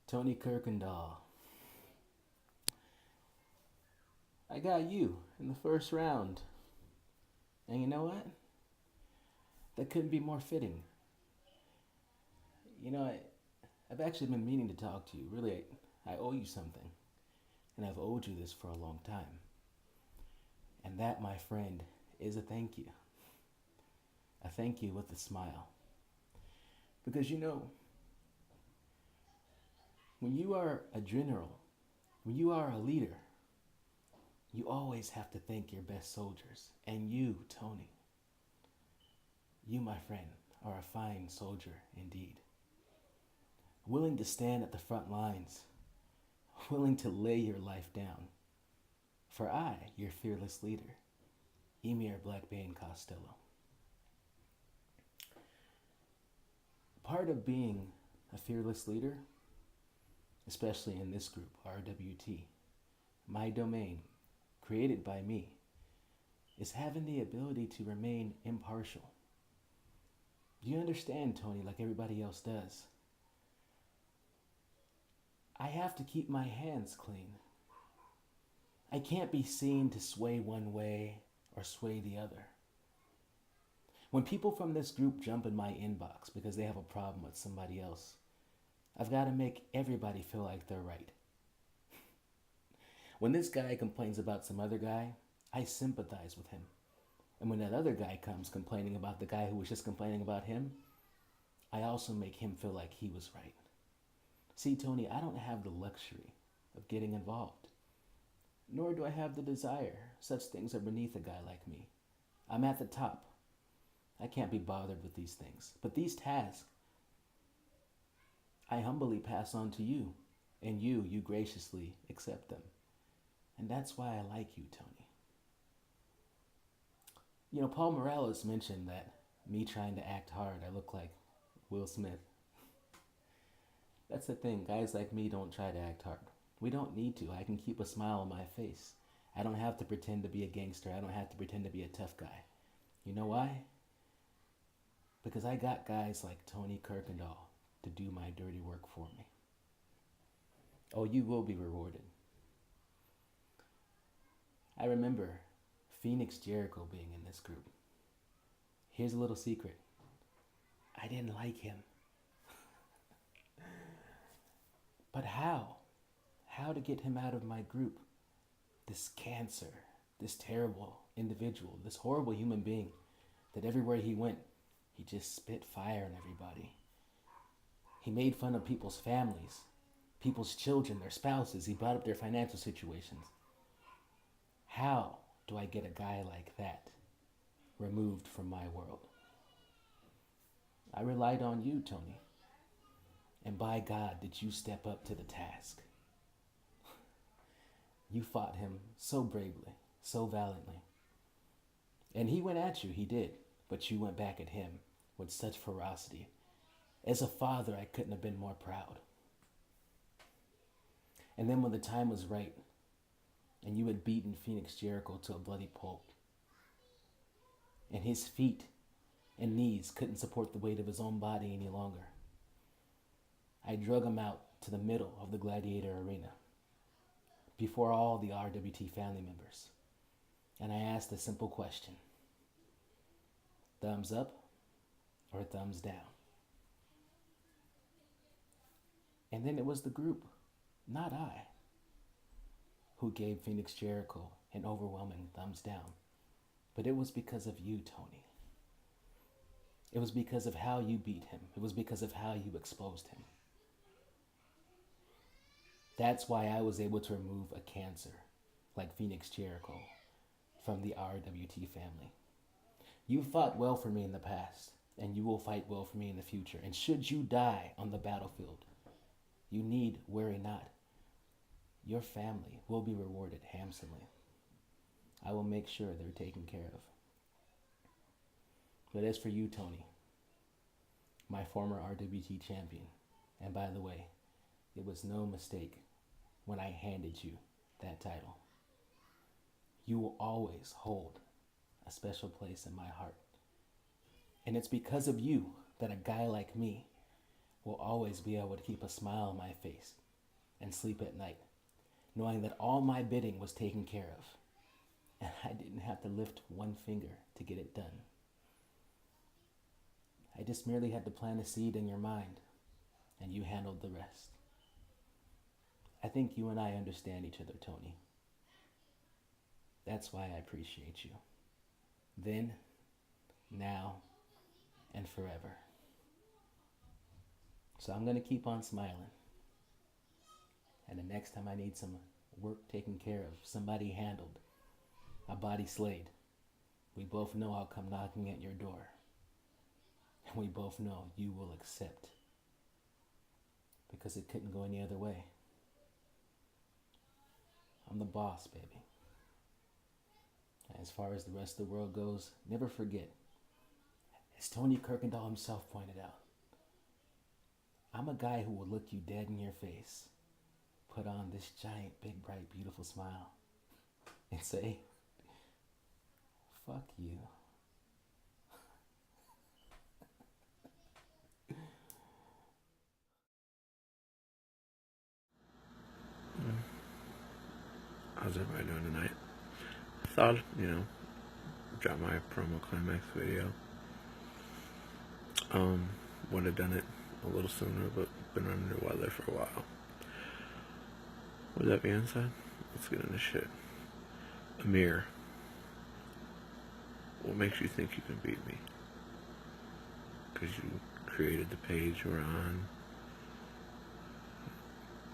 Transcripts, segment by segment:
Tony Curkendall. I got you in the first round. And you know what? That couldn't be more fitting. You know, I've actually been meaning to talk to you. Really, I owe you something. And I've owed you this for a long time. And that, my friend, is a thank you. A thank you with a smile. Because you know, when you are a general, when you are a leader, you always have to thank your best soldiers. And you, Tony, you, my friend, are a fine soldier indeed. Willing to stand at the front lines, willing to lay your life down. For I, your fearless leader, Emir Blackbane Costello. Part of being a fearless leader, especially in this group, RWT, my domain, created by me, is having the ability to remain impartial. Do you understand, Tony, like everybody else does? I have to keep my hands clean. I can't be seen to sway one way or sway the other. When people from this group jump in my inbox because they have a problem with somebody else, I've got to make everybody feel like they're right. When this guy complains about some other guy, I sympathize with him. And when that other guy comes complaining about the guy who was just complaining about him, I also make him feel like he was right. See, Tony, I don't have the luxury of getting involved, nor do I have the desire. Such things are beneath a guy like me. I'm at the top. I can't be bothered with these things. But these tasks, I humbly pass on to you, and you graciously accept them. And that's why I like you, Tony. You know, Paul Morales mentioned that me trying to act hard, I look like Will Smith. That's the thing, guys like me don't try to act hard. We don't need to. I can keep a smile on my face. I don't have to pretend to be a gangster. I don't have to pretend to be a tough guy. You know why? Because I got guys like Tony Curkendall to do my dirty work for me. Oh, you will be rewarded. I remember Phoenix Jericho being in this group. Here's a little secret. I didn't like him. But how? How to get him out of my group? This cancer, this terrible individual, this horrible human being that everywhere he went, he just spit fire on everybody. He made fun of people's families, people's children, their spouses. He brought up their financial situations. How do I get a guy like that removed from my world? I relied on you, Tony. And by God, did you step up to the task. You fought him so bravely, so valiantly. And he went at you, he did. But you went back at him with such ferocity. As a father, I couldn't have been more proud. And then when the time was right, and you had beaten Phoenix Jericho to a bloody pulp, and his feet and knees couldn't support the weight of his own body any longer, I drug him out to the middle of the Gladiator Arena before all the RWT family members. And I asked a simple question. Thumbs up or thumbs down? And then it was the group, not I, who gave Phoenix Jericho an overwhelming thumbs down. But it was because of you, Tony. It was because of how you beat him. It was because of how you exposed him. That's why I was able to remove a cancer like Phoenix Jericho from the RWT family. You fought well for me in the past, and you will fight well for me in the future. And should you die on the battlefield, you need worry not. Your family will be rewarded handsomely. I will make sure they're taken care of. But as for you, Tony, my former RWT champion, and by the way, it was no mistake when I handed you that title. You will always hold a special place in my heart. And it's because of you that a guy like me will always be able to keep a smile on my face and sleep at night, knowing that all my bidding was taken care of, and I didn't have to lift one finger to get it done. I just merely had to plant a seed in your mind, and you handled the rest. I think you and I understand each other, Tony. That's why I appreciate you. Then, now, and forever. So I'm going to keep on smiling. And the next time I need some work taken care of, somebody handled, a body slayed, we both know I'll come knocking at your door. And we both know you will accept. Because it couldn't go any other way. I'm the boss, baby. And as far as the rest of the world goes, never forget, as Tony Curkendall himself pointed out, I'm a guy who will look you dead in your face, put on this giant, big, bright, beautiful smile, and say, fuck you. How's everybody doing tonight? I thought, drop my promo climax video. Would have done it a little sooner, but been under the weather for a while. With that being said, let's get into shit. Emir, what makes you think you can beat me? Because you created the page we're on?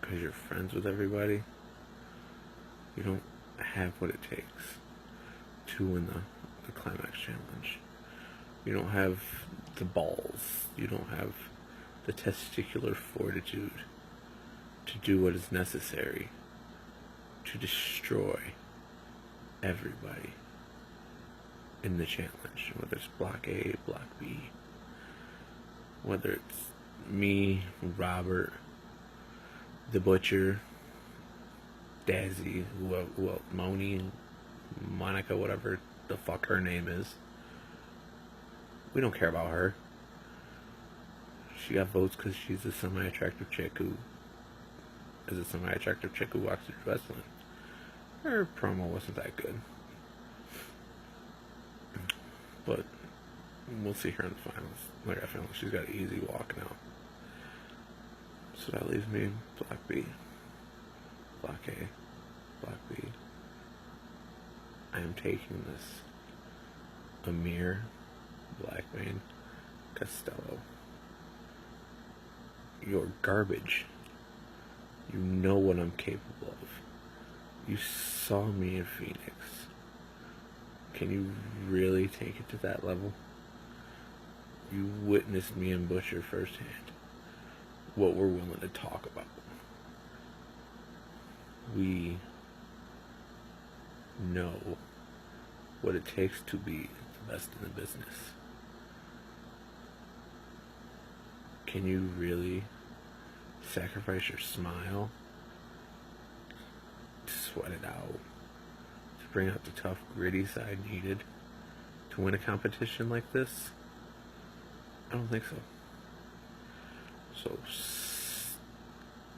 Because you're friends with everybody? You don't have what it takes to win the Climax Challenge. You don't have the balls. You don't have the testicular fortitude to do what is necessary to destroy everybody in the challenge. Whether it's Block A, Block B, whether it's me, Robert, the Butcher, Dazzy, well, Moni, and Monica, whatever the fuck her name is. We don't care about her. She got votes because she's a semi-attractive chick who walks through wrestling. Her promo wasn't that good. But we'll see her in the finals. Like, I feel like she's got an easy walk now. So that leaves me in Block B. Block A. Block B. I am taking this Emir, Blackmane, Costello. You're garbage. You know what I'm capable of. You saw me in Phoenix. Can you really take it to that level? You witnessed me and Butcher firsthand. What we're willing to talk about. We know what it takes to be the best in the business. Can you really sacrifice your smile to sweat it out, to bring out the tough, gritty side needed to win a competition like this? I don't think so. So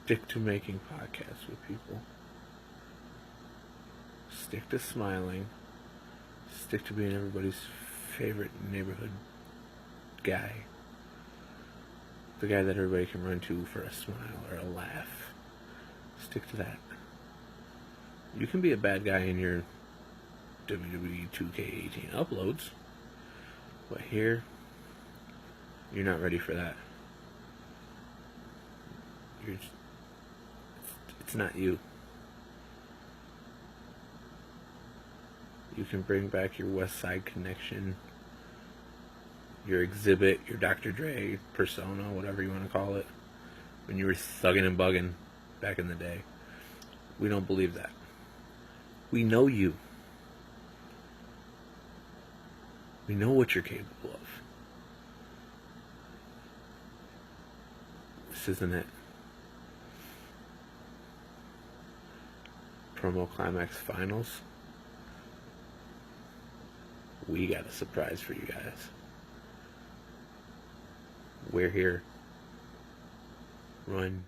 stick to making podcasts with people. Stick to smiling. Stick to being everybody's favorite neighborhood guy. The guy that everybody can run to for a smile or a laugh. Stick to that. You can be a bad guy in your WWE 2K18 uploads, but here, you're not ready for that. It's not you. You can bring back your West Side Connection, your Exhibit, your Dr. Dre persona, whatever you want to call it, when you were thugging and bugging back in the day. We don't believe that. We know you. We know what you're capable of. This isn't it. Promo Climax Finals. We got a surprise for you guys. We're here. Run.